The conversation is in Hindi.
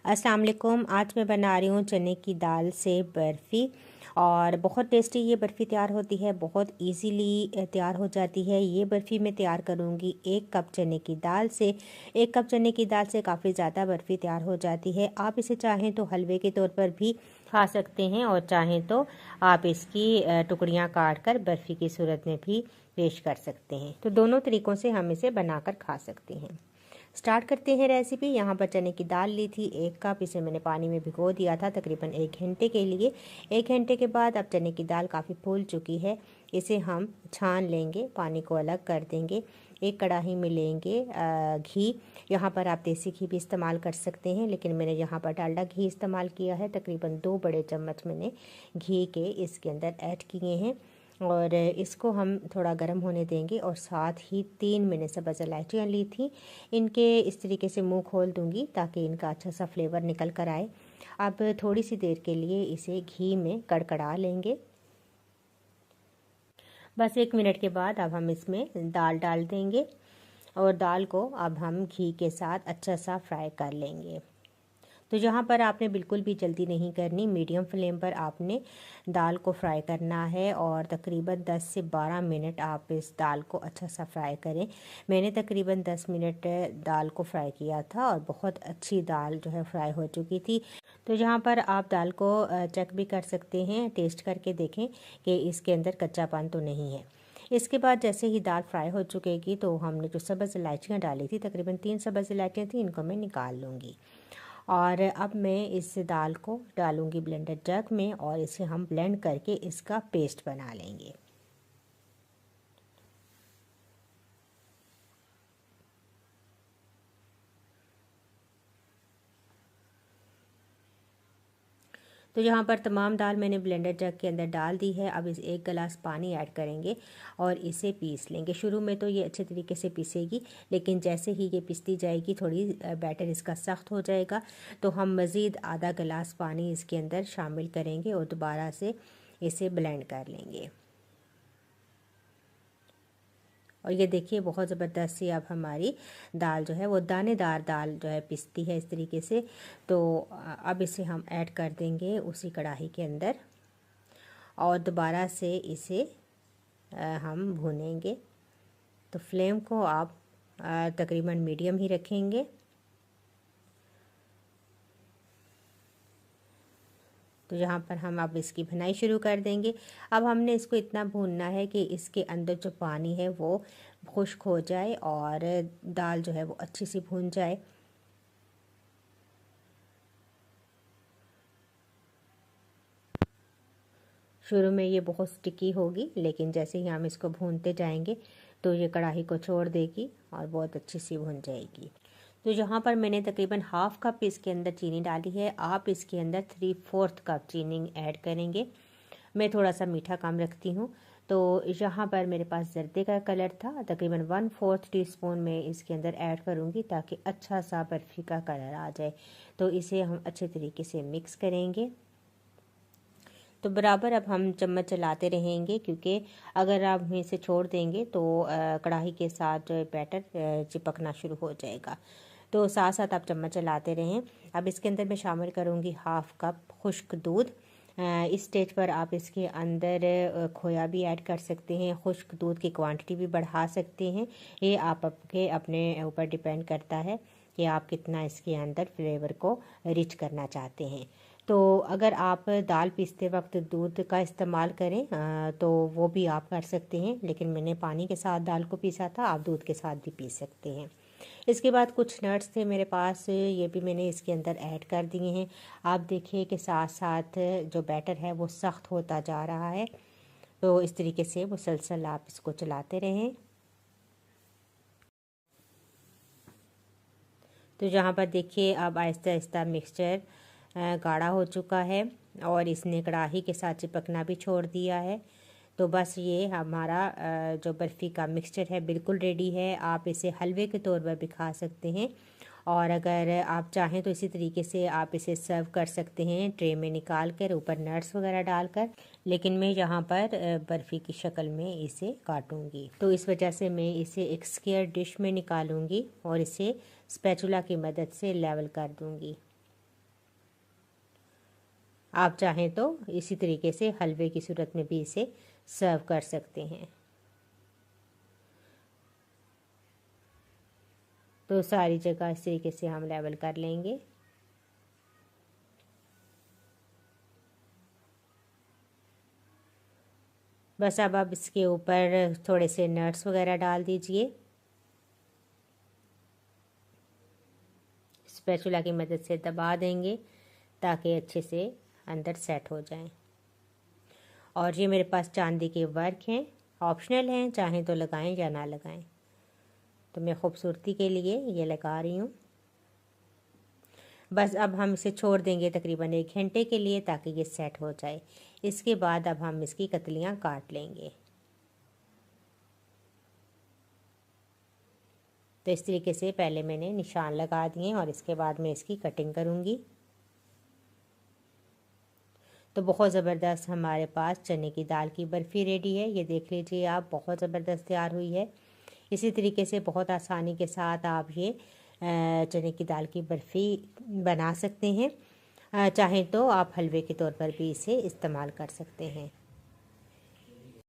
अस्सलाम वालेकुम। आज मैं बना रही हूँ चने की दाल से बर्फ़ी और बहुत टेस्टी ये बर्फ़ी तैयार होती है, बहुत इजीली तैयार हो जाती है। ये बर्फ़ी मैं तैयार करूँगी 1 कप चने की दाल से। 1 कप चने की दाल से काफ़ी ज़्यादा बर्फ़ी तैयार हो जाती है। आप इसे चाहें तो हलवे के तौर पर भी खा सकते हैं और चाहें तो आप इसकी टुकड़ियाँ काट कर बर्फ़ी की सूरत में भी पेश कर सकते हैं। तो दोनों तरीक़ों से हम इसे बनाकर खा सकते हैं। स्टार्ट करते हैं रेसिपी। यहाँ पर चने की दाल ली थी 1 कप, इसे मैंने पानी में भिगो दिया था तकरीबन 1 घंटे के लिए। 1 घंटे के बाद अब चने की दाल काफ़ी फूल चुकी है, इसे हम छान लेंगे, पानी को अलग कर देंगे। एक कढ़ाई में लेंगे घी। यहाँ पर आप देसी घी भी इस्तेमाल कर सकते हैं, लेकिन मैंने यहाँ पर डालडा घी इस्तेमाल किया है। तकरीबन 2 बड़े चम्मच मैंने घी के इसके अंदर ऐड किए हैं और इसको हम थोड़ा गर्म होने देंगे। और साथ ही 3 मैंने सब्ज़ इलायचियाँ ली थी, इनके इस तरीके से मुंह खोल दूंगी ताकि इनका अच्छा सा फ्लेवर निकल कर आए। अब थोड़ी सी देर के लिए इसे घी में कड़कड़ा लेंगे। बस 1 मिनट के बाद अब हम इसमें दाल डाल देंगे और दाल को अब हम घी के साथ अच्छा सा फ्राई कर लेंगे। तो यहाँ पर आपने बिल्कुल भी जल्दी नहीं करनी, मीडियम फ्लेम पर आपने दाल को फ्राई करना है और तकरीबन 10 से 12 मिनट आप इस दाल को अच्छा सा फ्राई करें। मैंने तकरीबन 10 मिनट दाल को फ्राई किया था और बहुत अच्छी दाल जो है फ्राई हो चुकी थी। तो यहाँ पर आप दाल को चेक भी कर सकते हैं, टेस्ट करके देखें कि इसके अंदर कच्चापन तो नहीं है। इसके बाद जैसे ही दाल फ्राई हो चुकेगी तो हमने जो सब्ज़ इलायचियाँ डाली थी, तकरीबन 3 सब्ज़ इलायचियाँ थी, इनको मैं निकाल लूँगी। और अब मैं इस दाल को डालूंगी ब्लेंडर जग में और इसे हम ब्लेंड करके इसका पेस्ट बना लेंगे। तो यहाँ पर तमाम दाल मैंने ब्लेंडर जग के अंदर डाल दी है। अब इस 1 गिलास पानी ऐड करेंगे और इसे पीस लेंगे। शुरू में तो ये अच्छे तरीके से पीसेगी, लेकिन जैसे ही ये पिसती जाएगी थोड़ी बैटर इसका सख्त हो जाएगा, तो हम मज़ीद आधा गिलास पानी इसके अंदर शामिल करेंगे और दोबारा से इसे ब्लेंड कर लेंगे। और ये देखिए बहुत ज़बरदस्त सी अब हमारी दाल जो है वो दानेदार दाल जो है पिसती है इस तरीके से। तो अब इसे हम ऐड कर देंगे उसी कढ़ाई के अंदर और दोबारा से इसे हम भूनेंगे। तो फ्लेम को आप तकरीबन मीडियम ही रखेंगे। तो यहाँ पर हम अब इसकी भुनाई शुरू कर देंगे। अब हमने इसको इतना भूनना है कि इसके अंदर जो पानी है वो खुश्क हो जाए और दाल जो है वो अच्छी सी भून जाए। शुरू में ये बहुत स्टिकी होगी, लेकिन जैसे ही हम इसको भूनते जाएंगे तो ये कढ़ाई को छोड़ देगी और बहुत अच्छी सी भून जाएगी। तो यहाँ पर मैंने तकरीबन ½ कप इसके अंदर चीनी डाली है। आप इसके अंदर 3/4 कप चीनी ऐड करेंगे। मैं थोड़ा सा मीठा कम रखती हूँ। तो यहाँ पर मेरे पास जर्दे का कलर था, तकरीबन 1/4 टीस्पून में इसके अंदर ऐड करूँगी ताकि अच्छा सा बर्फ़ी का कलर आ जाए। तो इसे हम अच्छे तरीके से मिक्स करेंगे। तो बराबर अब हम चम्मच चलाते रहेंगे, क्योंकि अगर आप इसे छोड़ देंगे तो कढ़ाई के साथ जो है बैटर चिपकना शुरू हो जाएगा। तो साथ साथ आप चम्मच चलाते रहें। अब इसके अंदर मैं शामिल करूँगी ½ कप खुश्क दूध। इस स्टेज पर आप इसके अंदर खोया भी ऐड कर सकते हैं। खुश्क दूध की क्वांटिटी भी बढ़ा सकते हैं। ये आपके अपने ऊपर डिपेंड करता है कि आप कितना इसके अंदर फ्लेवर को रिच करना चाहते हैं। तो अगर आप दाल पीसते वक्त दूध का इस्तेमाल करें तो वो भी आप कर सकते हैं, लेकिन मैंने पानी के साथ दाल को पीसा था, आप दूध के साथ भी पीस सकते हैं। इसके बाद कुछ नट्स थे मेरे पास, ये भी मैंने इसके अंदर ऐड कर दिए हैं। आप देखिए कि साथ साथ जो बैटर है वो सख्त होता जा रहा है। तो इस तरीके से मुसलसल आप इसको चलाते रहें। तो यहाँ पर देखिए अब आहिस्ता आहिस्ता मिक्सचर गाढ़ा हो चुका है और इसने कढ़ाई के साथ चिपकना भी छोड़ दिया है। तो बस ये हमारा जो बर्फ़ी का मिक्सचर है बिल्कुल रेडी है। आप इसे हलवे के तौर पर भी खा सकते हैं और अगर आप चाहें तो इसी तरीके से आप इसे सर्व कर सकते हैं, ट्रे में निकाल कर ऊपर नट्स वगैरह डालकर। लेकिन मैं यहाँ पर बर्फ़ी की शक्ल में इसे काटूंगी, तो इस वजह से मैं इसे एक स्क्वायर डिश में निकालूंगी और इसे स्पैचुला की मदद से लेवल कर दूंगी। आप चाहें तो इसी तरीके से हलवे की सूरत में भी इसे सर्व कर सकते हैं। तो सारी जगह इस तरीके से हम लेवल कर लेंगे। बस अब आप इसके ऊपर थोड़े से नट्स वगैरह डाल दीजिए। स्पैचुला की मदद से दबा देंगे ताकि अच्छे से अंदर सेट हो जाएं। और ये मेरे पास चांदी के वर्क हैं, ऑप्शनल हैं, चाहें तो लगाएं या ना लगाएं। तो मैं खूबसूरती के लिए ये लगा रही हूँ। बस अब हम इसे छोड़ देंगे तकरीबन 1 घंटे के लिए ताकि ये सेट हो जाए। इसके बाद अब हम इसकी कतलियाँ काट लेंगे। तो इस तरीके से पहले मैंने निशान लगा दिए और इसके बाद मैं इसकी कटिंग करूँगी। तो बहुत ज़बरदस्त हमारे पास चने की दाल की बर्फ़ी रेडी है। ये देख लीजिए आप, बहुत ज़बरदस्त तैयार हुई है। इसी तरीके से बहुत आसानी के साथ आप ये चने की दाल की बर्फ़ी बना सकते हैं। चाहें तो आप हलवे के तौर पर भी इसे इस्तेमाल कर सकते हैं।